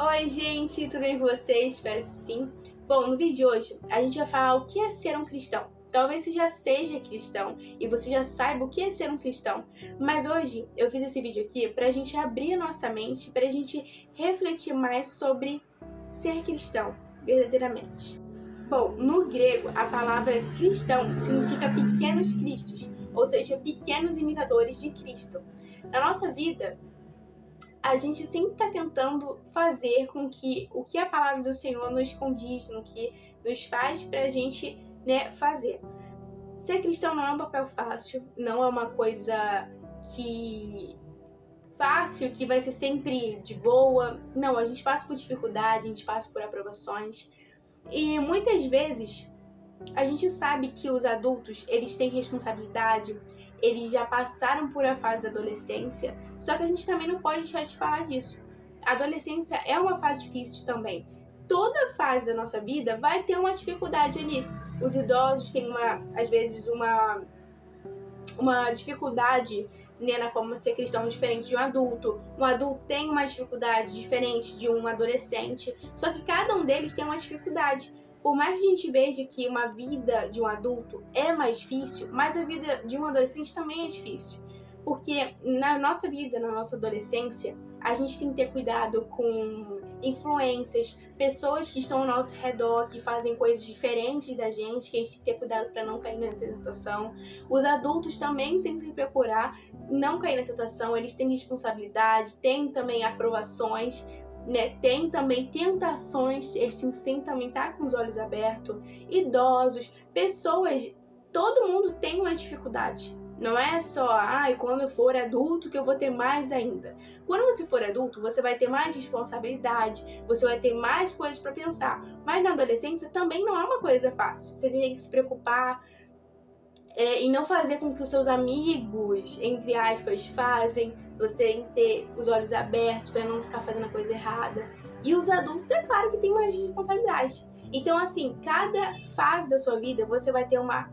Oi, gente, tudo bem com vocês? Espero que sim. Bom, no vídeo de hoje a gente vai falar o que é ser um cristão. Talvez você já seja cristão e você já saiba o que é ser um cristão, mas hoje eu fiz esse vídeo aqui pra gente abrir a nossa mente, pra gente refletir mais sobre ser cristão, verdadeiramente. Bom, no grego a palavra cristão significa pequenos cristos, ou seja, pequenos imitadores de Cristo. Na nossa vida, a gente sempre está tentando fazer com que o que a palavra do Senhor nos condiz, no que nos faz para a gente, fazer. Ser cristão não é um papel fácil, não é uma coisa que fácil, que vai ser sempre de boa. Não, a gente passa por dificuldade, a gente passa por aprovações. E muitas vezes a gente sabe que os adultos, eles têm responsabilidade, eles já passaram por a fase da adolescência, só que a gente também não pode deixar de falar disso. A adolescência é uma fase difícil também. Toda fase da nossa vida vai ter uma dificuldade ali. Os idosos têm, às vezes, uma dificuldade, na forma de ser cristão diferente de um adulto. Um adulto tem uma dificuldade diferente de um adolescente, só que cada um deles tem uma dificuldade. Por mais que a gente veja que uma vida de um adulto é mais difícil, mas a vida de um adolescente também é difícil. Porque na nossa vida, na nossa adolescência, a gente tem que ter cuidado com influências, pessoas que estão ao nosso redor, que fazem coisas diferentes da gente, que a gente tem que ter cuidado para não cair na tentação. Os adultos também têm que se procurar não cair na tentação, eles têm responsabilidade, têm também aprovações, tem também tentações, eles têm que sempre também estar com os olhos abertos. Idosos, pessoas, todo mundo tem uma dificuldade. Não é só, quando eu for adulto que eu vou ter mais ainda. Quando você for adulto, você vai ter mais responsabilidade, você vai ter mais coisas para pensar. Mas na adolescência também não é uma coisa fácil. Você tem que se preocupar e não fazer com que os seus amigos, entre aspas, fazem. Você tem que ter os olhos abertos para não ficar fazendo a coisa errada. E os adultos, é claro que tem mais responsabilidade. Então, assim, cada fase da sua vida você vai ter uma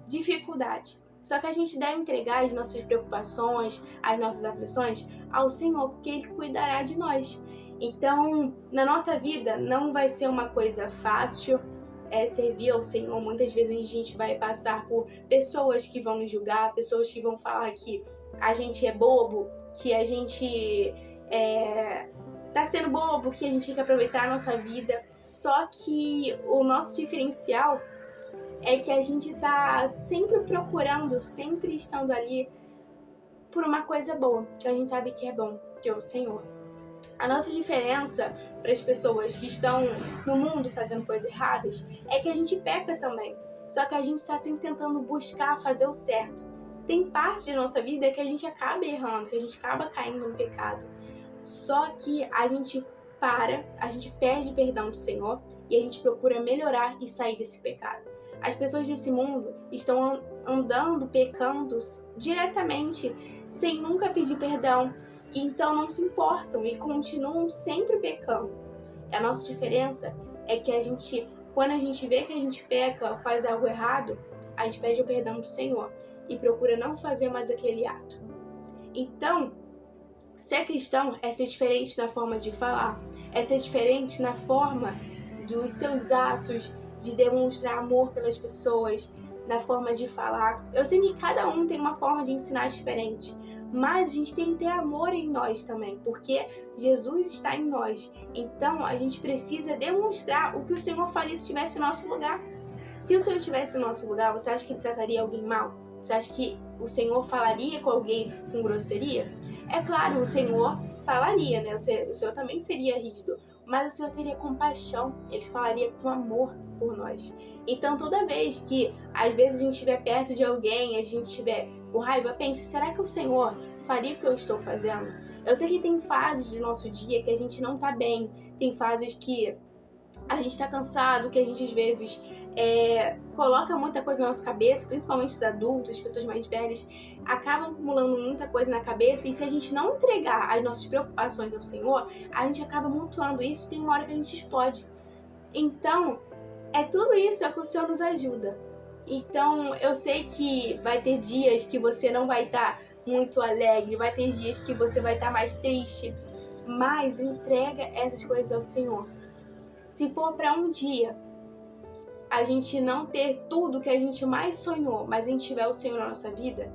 dificuldade. Só que a gente deve entregar as nossas preocupações, as nossas aflições ao Senhor, porque Ele cuidará de nós. Então, na nossa vida, não vai ser uma coisa fácil servir ao Senhor. Muitas vezes a gente vai passar por pessoas que vão nos julgar, pessoas que vão falar que a gente é bobo, que a gente tá sendo bobo, que a gente tem que aproveitar a nossa vida. Só que o nosso diferencial é que a gente tá sempre procurando, sempre estando ali por uma coisa boa, que a gente sabe que é bom, que é o Senhor. A nossa diferença para as pessoas que estão no mundo fazendo coisas erradas é que a gente peca também, só que a gente está sempre tentando buscar fazer o certo. Tem parte da nossa vida que a gente acaba errando, que a gente acaba caindo no pecado, só que a gente pede perdão do Senhor e a gente procura melhorar e sair desse pecado. As pessoas desse mundo estão andando, pecando diretamente, sem nunca pedir perdão, e então não se importam e continuam sempre pecando. A nossa diferença é que quando a gente vê que a gente peca, faz algo errado, a gente pede o perdão do Senhor e procura não fazer mais aquele ato. Então, ser cristão é ser diferente na forma de falar, é ser diferente na forma dos seus atos, de demonstrar amor pelas pessoas, na forma de falar. Eu sei que cada um tem uma forma de ensinar diferente, mas a gente tem que ter amor em nós também, porque Jesus está em nós. Então a gente precisa demonstrar o que o Senhor faria se estivesse no nosso lugar. Se o Senhor estivesse no nosso lugar, você acha que Ele trataria alguém mal? Você acha que o Senhor falaria com alguém com grosseria? É claro, o Senhor falaria, né? O Senhor também seria rígido, mas o Senhor teria compaixão, Ele falaria com amor por nós. Então toda vez que às vezes a gente estiver perto de alguém, a gente estiver com raiva, pense, será que o Senhor faria o que eu estou fazendo? Eu sei que tem fases do nosso dia que a gente não tá bem, tem fases que a gente tá cansado, que a gente às vezes coloca muita coisa na nossa cabeça, principalmente os adultos, as pessoas mais velhas, acabam acumulando muita coisa na cabeça, e se a gente não entregar as nossas preocupações ao Senhor, a gente acaba mutuando isso e tem uma hora que a gente explode. Então, tudo isso é que o Senhor nos ajuda. Então, eu sei que vai ter dias que você não vai estar muito alegre, vai ter dias que você vai estar mais triste, mas entrega essas coisas ao Senhor. Se for para um dia a gente não ter tudo que a gente mais sonhou, mas a gente tiver o Senhor na nossa vida,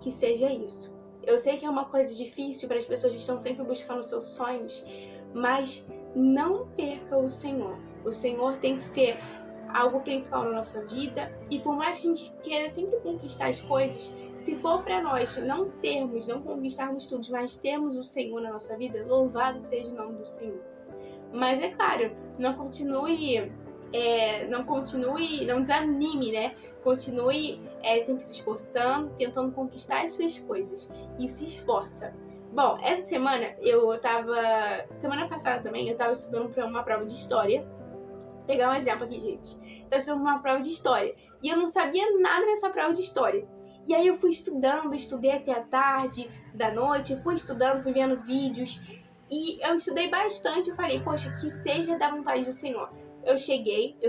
que seja isso. Eu sei que é uma coisa difícil para as pessoas que estão sempre buscando os seus sonhos, mas não perca o Senhor. O Senhor tem que ser algo principal na nossa vida, e por mais que a gente queira sempre conquistar as coisas, se for para nós não conquistarmos tudo, mas termos o Senhor na nossa vida, louvado seja o nome do Senhor. Mas é claro, não desanime, né? Continue sempre se esforçando, tentando conquistar as suas coisas, e se esforça. Bom, essa semana semana passada também, eu estava estudando para uma prova de história. Vou pegar um exemplo aqui, gente. Estava estudando uma prova de história e eu não sabia nada nessa prova de história. E aí eu fui estudei até a tarde, da noite, fui vendo vídeos, e eu estudei bastante. Eu falei, poxa, que seja da vontade do Senhor. Eu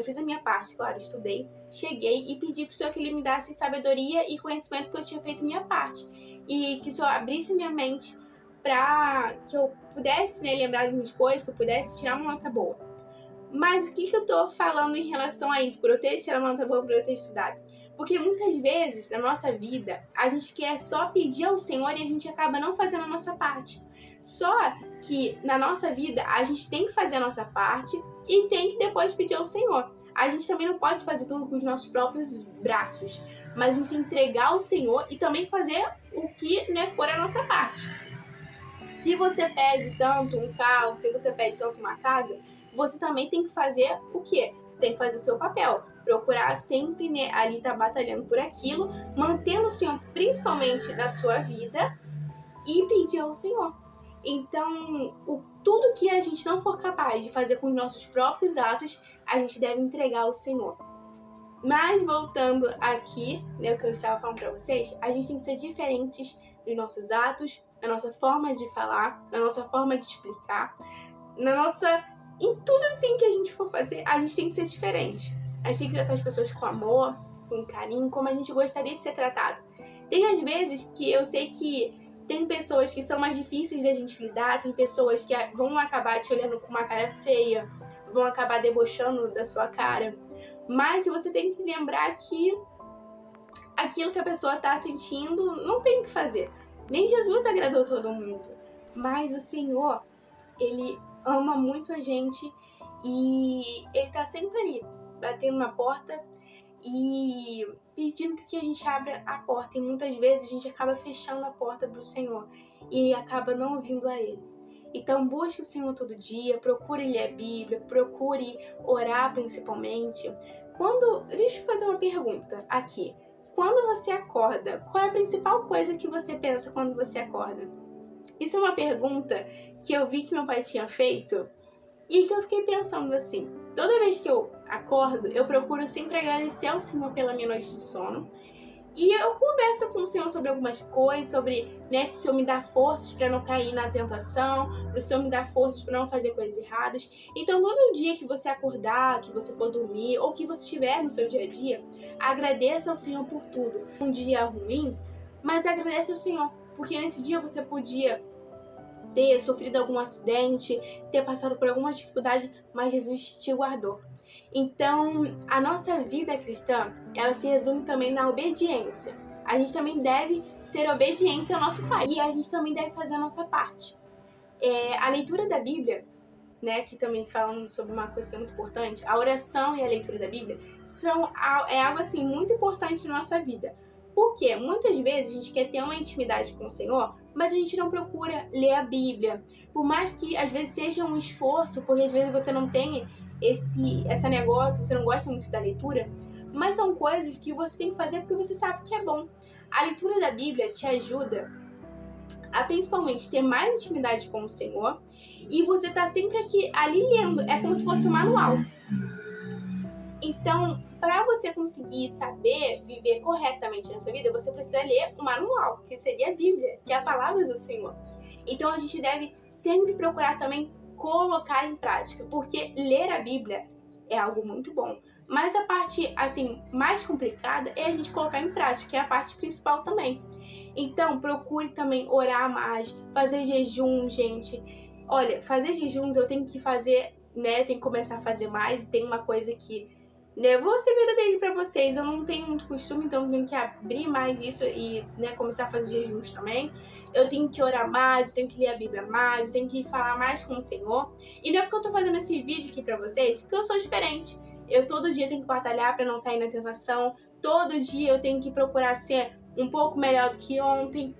fiz a minha parte, claro, estudei, cheguei e pedi pro Senhor que Ele me desse sabedoria e conhecimento, porque eu tinha feito minha parte. E que o Senhor abrisse minha mente para que eu pudesse, né, lembrar das minhas coisas, que eu pudesse tirar uma nota boa. Mas o que eu tô falando em relação a isso, por eu ter tirado uma nota boa, por eu ter estudado? Porque muitas vezes, na nossa vida, a gente quer só pedir ao Senhor e a gente acaba não fazendo a nossa parte. Só que na nossa vida, a gente tem que fazer a nossa parte e tem que depois pedir ao Senhor. A gente também não pode fazer tudo com os nossos próprios braços, mas a gente tem que entregar ao Senhor e também fazer o que, né, for a nossa parte. Se você pede tanto um carro, se você pede tanto uma casa, você também tem que fazer o quê? Você tem que fazer o seu papel. Procurar sempre, né, ali estar batalhando por aquilo, mantendo o Senhor principalmente na sua vida e pedir ao Senhor. Então, tudo que a gente não for capaz de fazer com os nossos próprios atos, a gente deve entregar ao Senhor. Mas voltando aqui, né, o que eu estava falando para vocês, a gente tem que ser diferentes dos nossos atos, na nossa forma de falar, na nossa forma de explicar, em tudo assim que a gente for fazer, a gente tem que ser diferente. A gente tem que tratar as pessoas com amor, com carinho, como a gente gostaria de ser tratado. Tem às vezes que eu sei que tem pessoas que são mais difíceis de a gente lidar, tem pessoas que vão acabar te olhando com uma cara feia, vão acabar debochando da sua cara. Mas você tem que lembrar que aquilo que a pessoa está sentindo não tem o que fazer. Nem Jesus agradou todo mundo, mas o Senhor, Ele ama muito a gente e Ele tá sempre ali, batendo na porta e pedindo que a gente abra a porta. E muitas vezes a gente acaba fechando a porta pro Senhor e acaba não ouvindo a Ele. Então busque o Senhor todo dia, procure ler a Bíblia, procure orar principalmente. Deixa eu fazer uma pergunta aqui. Quando você acorda, qual é a principal coisa que você pensa quando você acorda? Isso é uma pergunta que eu vi que meu pai tinha feito e que eu fiquei pensando assim. Toda vez que eu acordo, eu procuro sempre agradecer ao Senhor pela minha noite de sono. E eu converso com o Senhor sobre algumas coisas, sobre, né, que o Senhor me dá forças para não cair na tentação, para o Senhor me dar forças para não fazer coisas erradas. Então, todo dia que você acordar, que você for dormir, ou que você estiver no seu dia a dia, agradeça ao Senhor por tudo. Um dia ruim, mas agradece ao Senhor, porque nesse dia você podia ter sofrido algum acidente, ter passado por alguma dificuldade, mas Jesus te guardou. Então, a nossa vida cristã, ela se resume também na obediência. A gente também deve ser obediente ao nosso Pai e a gente também deve fazer a nossa parte. A leitura da Bíblia, né, que também falamos sobre uma coisa que é muito importante, a oração e a leitura da Bíblia é algo assim muito importante na nossa vida. Porque muitas vezes a gente quer ter uma intimidade com o Senhor, mas a gente não procura ler a Bíblia. Por mais que às vezes seja um esforço, porque às vezes você não tem esse negócio, você não gosta muito da leitura, mas são coisas que você tem que fazer porque você sabe que é bom. A leitura da Bíblia te ajuda a principalmente ter mais intimidade com o Senhor e você tá sempre ali lendo, é como se fosse um manual. Então, para você conseguir saber viver corretamente nessa vida, você precisa ler o manual, que seria a Bíblia, que é a palavra do Senhor. Então, a gente deve sempre procurar também colocar em prática, porque ler a Bíblia é algo muito bom. Mas a parte, assim, mais complicada é a gente colocar em prática, que é a parte principal também. Então, procure também orar mais, fazer jejum, gente. olha, fazer jejuns eu tenho que fazer, né? Eu tenho que começar a fazer mais. Tem uma coisa que, né, eu vou ser verdadeira pra vocês. Eu não tenho muito costume, então eu tenho que abrir mais isso e, né, começar a fazer jejuns também. Eu tenho que orar mais, eu tenho que ler a Bíblia mais, eu tenho que falar mais com o Senhor. E não é porque eu tô fazendo esse vídeo aqui pra vocês que eu sou diferente. Eu todo dia tenho que batalhar pra não cair na tentação. Todo dia eu tenho que procurar ser um pouco melhor do que ontem.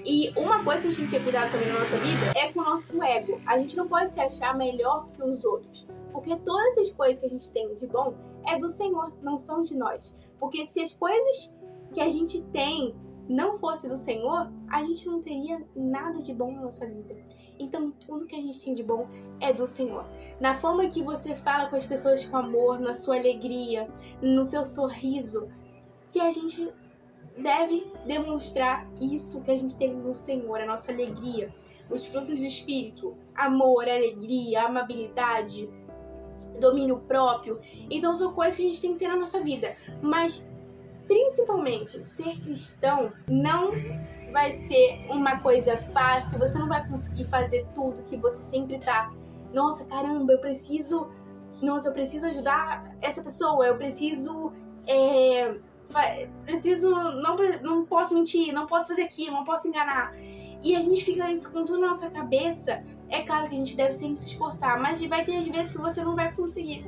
E uma coisa que a gente tem que ter cuidado também na nossa vida é com o nosso ego. A gente não pode se achar melhor que os outros, porque todas as coisas que a gente tem de bom é do Senhor, não são de nós. Porque se as coisas que a gente tem não fosse do Senhor, a gente não teria nada de bom na nossa vida. Então tudo que a gente tem de bom é do Senhor. Na forma que você fala com as pessoas com amor, na sua alegria, no seu sorriso, que a gente deve demonstrar isso que a gente tem no Senhor, a nossa alegria, os frutos do Espírito, amor, alegria, amabilidade, domínio próprio. Então são coisas que a gente tem que ter na nossa vida. Mas, principalmente, ser cristão não vai ser uma coisa fácil. Você não vai conseguir fazer tudo que você sempre tá. Nossa, caramba, eu preciso ajudar essa pessoa, eu preciso... não posso mentir, não posso fazer aquilo, não posso enganar. E a gente fica isso com tudo na nossa cabeça. É claro que a gente deve sempre se esforçar, mas vai ter as vezes que você não vai conseguir.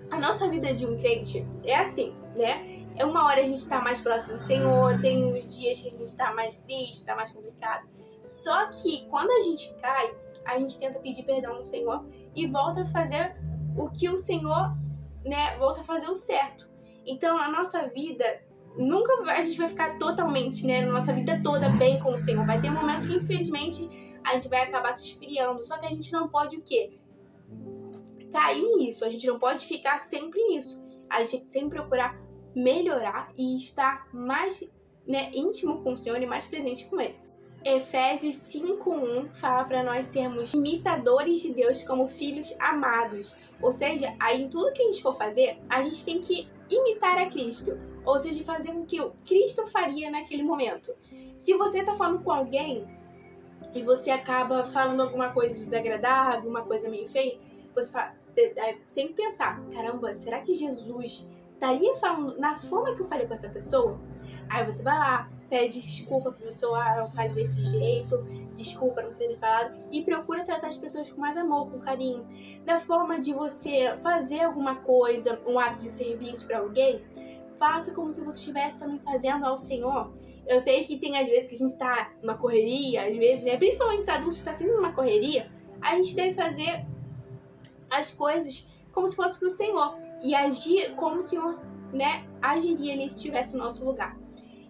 A nossa vida de um crente é assim, né? É uma hora a gente tá mais próximo do Senhor, tem uns dias que a gente tá mais triste, tá mais complicado. Só que quando a gente cai, a gente tenta pedir perdão ao Senhor e volta a fazer o que o Senhor, né, volta a fazer o certo. Então, a nossa vida, nunca a gente vai ficar totalmente, né, na nossa vida toda bem com o Senhor. Vai ter momentos que, infelizmente, a gente vai acabar se esfriando. Só que a gente não pode o quê? Cair nisso. A gente não pode ficar sempre nisso. A gente tem que sempre procurar melhorar e estar mais, né, íntimo com o Senhor e mais presente com Ele. Efésios 5:1 fala para nós sermos imitadores de Deus como filhos amados. Ou seja, aí em tudo que a gente for fazer, a gente tem que imitar a Cristo. Ou seja, fazer o que o Cristo faria naquele momento. Se você tá falando com alguém e você acaba falando alguma coisa desagradável, uma coisa meio feia, você deve sempre pensar, caramba, será que Jesus estaria falando na forma que eu falei com essa pessoa? Aí você vai lá, pede desculpa pra pessoa, eu falei desse jeito, desculpa não ter falado, e procura tratar as pessoas com mais amor, com carinho. Da forma de você fazer alguma coisa, um ato de serviço pra alguém, faça como se você estivesse também fazendo ao Senhor. Eu sei que tem às vezes que a gente tá numa correria, às vezes, né, principalmente os adultos que tá sempre numa correria, a gente deve fazer as coisas como se fosse pro Senhor e agir como o Senhor, né, agiria ali se estivesse no nosso lugar.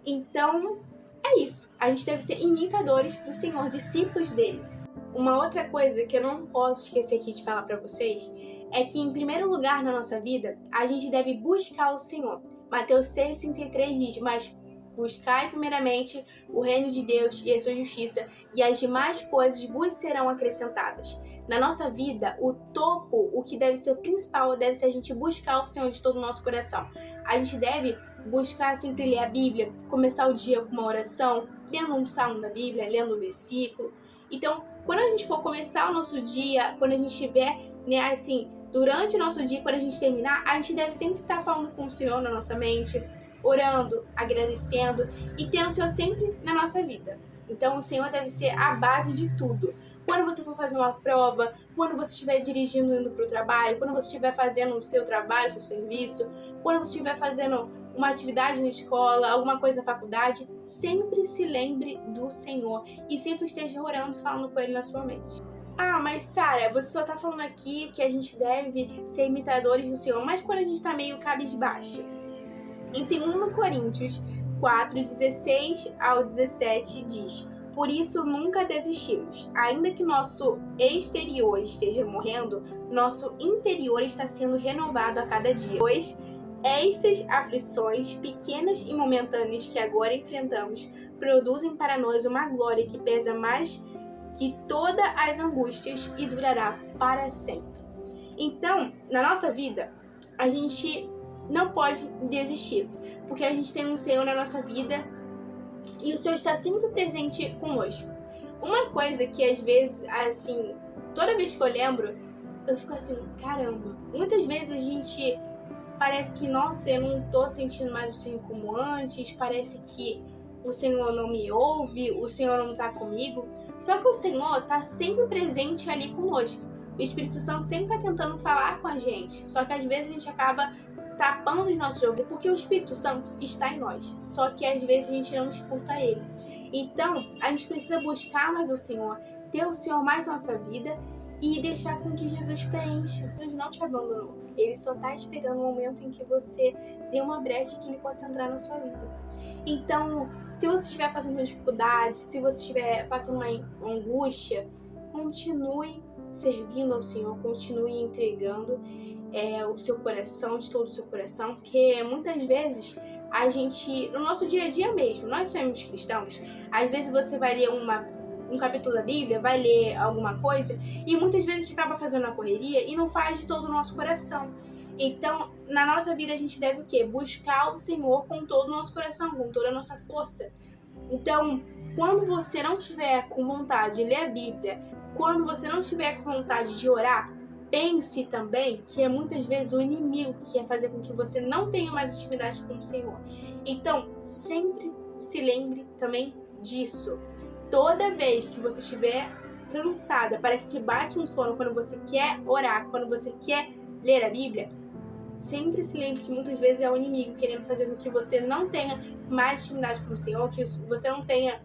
Então, é isso. A gente deve ser imitadores do Senhor, discípulos dele. Uma outra coisa que eu não posso esquecer aqui de falar pra vocês é que, em primeiro lugar na nossa vida, a gente deve buscar o Senhor. Mateus 6,33 diz, mas buscai primeiramente o reino de Deus e a sua justiça, e as demais coisas vos serão acrescentadas. Na nossa vida, o topo, o que deve ser o principal, deve ser a gente buscar o Senhor de todo o nosso coração. A gente deve buscar sempre ler a Bíblia, começar o dia com uma oração, lendo um salmo da Bíblia, lendo um versículo. Então, quando a gente for começar o nosso dia, quando a gente estiver, né, assim, durante o nosso dia, quando a gente terminar, a gente deve sempre estar falando com o Senhor na nossa mente, orando, agradecendo e tendo o Senhor sempre na nossa vida. Então, o Senhor deve ser a base de tudo. Quando você for fazer uma prova, quando você estiver dirigindo, indo para o trabalho, quando você estiver fazendo o seu trabalho, o seu serviço, quando você estiver fazendo uma atividade na escola, alguma coisa na faculdade, sempre se lembre do Senhor e sempre esteja orando, falando com Ele na sua mente. Ah, mas Sara, você só tá falando aqui que a gente deve ser imitadores do Senhor, mas quando a gente tá meio cabisbaixo? Em 2 Coríntios 4:16 ao 17 diz: por isso nunca desistimos. Ainda que nosso exterior esteja morrendo, nosso interior está sendo renovado a cada dia. Pois estas aflições, pequenas e momentâneas que agora enfrentamos, produzem para nós uma glória que pesa mais que todas as angústias e durará para sempre. Então, na nossa vida, a gente não pode desistir, porque a gente tem um Senhor na nossa vida e o Senhor está sempre presente conosco. Uma coisa que às vezes, assim, toda vez que eu lembro, eu fico assim, caramba. Muitas vezes a gente parece que, nossa, eu não tô sentindo mais o Senhor como antes, parece que o Senhor não me ouve, o Senhor não tá comigo. Só que o Senhor tá sempre presente ali conosco. O Espírito Santo sempre tá tentando falar com a gente. Só que às vezes a gente acaba tapando os nossos ouvidos, porque o Espírito Santo está em nós. Só que às vezes a gente não escuta ele. Então, a gente precisa buscar mais o Senhor, ter o Senhor mais na nossa vida e deixar com que Jesus preencha. Jesus não te abandonou. Ele só está esperando o momento em que você dê uma brecha que ele possa entrar na sua vida. Então, se você estiver passando uma dificuldade, se você estiver passando uma angústia, continue servindo ao Senhor, continue entregando o seu coração, de todo o seu coração, porque muitas vezes a gente, no nosso dia a dia mesmo, nós somos cristãos, às vezes você vai ler um capítulo da Bíblia, vai ler alguma coisa e muitas vezes a gente acaba fazendo a correria e não faz de todo o nosso coração. Então, na nossa vida a gente deve o quê? Buscar o Senhor com todo o nosso coração, com toda a nossa força. Então, quando você não estiver com vontade de ler a Bíblia, quando você não estiver com vontade de orar, pense também que é muitas vezes o inimigo que quer fazer com que você não tenha mais intimidade com o Senhor. Então, sempre se lembre também disso. Toda vez que você estiver cansada, parece que bate um sono quando você quer orar, quando você quer ler a Bíblia, sempre se lembre que muitas vezes é o inimigo querendo fazer com que você não tenha mais intimidade com o Senhor, que você não tenha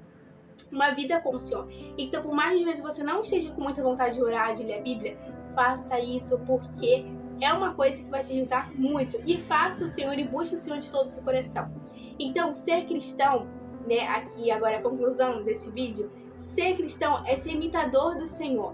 uma vida com o Senhor. Então, por mais vezes você não esteja com muita vontade de orar, de ler a Bíblia, faça isso, porque é uma coisa que vai te ajudar muito. E faça o Senhor e busque o Senhor de todo o seu coração. Então, ser cristão, né, aqui agora a conclusão desse vídeo, ser cristão é ser imitador do Senhor.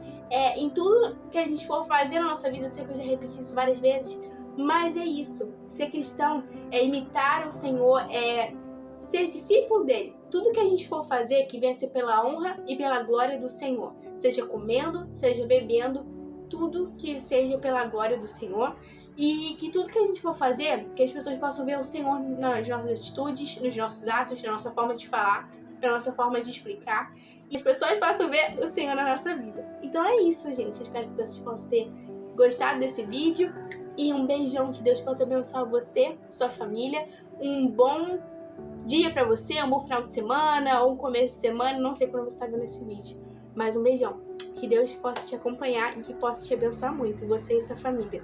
Em tudo que a gente for fazer na nossa vida, eu sei que eu já repeti isso várias vezes, mas é isso. Ser cristão é imitar o Senhor, é ser discípulo dele. Tudo que a gente for fazer que venha ser pela honra e pela glória do Senhor. Seja comendo, seja bebendo, tudo que seja pela glória do Senhor. E que tudo que a gente for fazer, que as pessoas possam ver o Senhor nas nossas atitudes, nos nossos atos, na nossa forma de falar, na nossa forma de explicar. E as pessoas possam ver o Senhor na nossa vida. Então é isso, gente. Eu espero que vocês possam ter gostado desse vídeo. E um beijão, que Deus possa abençoar você, sua família. Um bom dia pra você, um bom final de semana, ou um começo de semana, não sei quando você tá vendo esse vídeo. Mas um beijão. Que Deus possa te acompanhar e que possa te abençoar muito, você e sua família.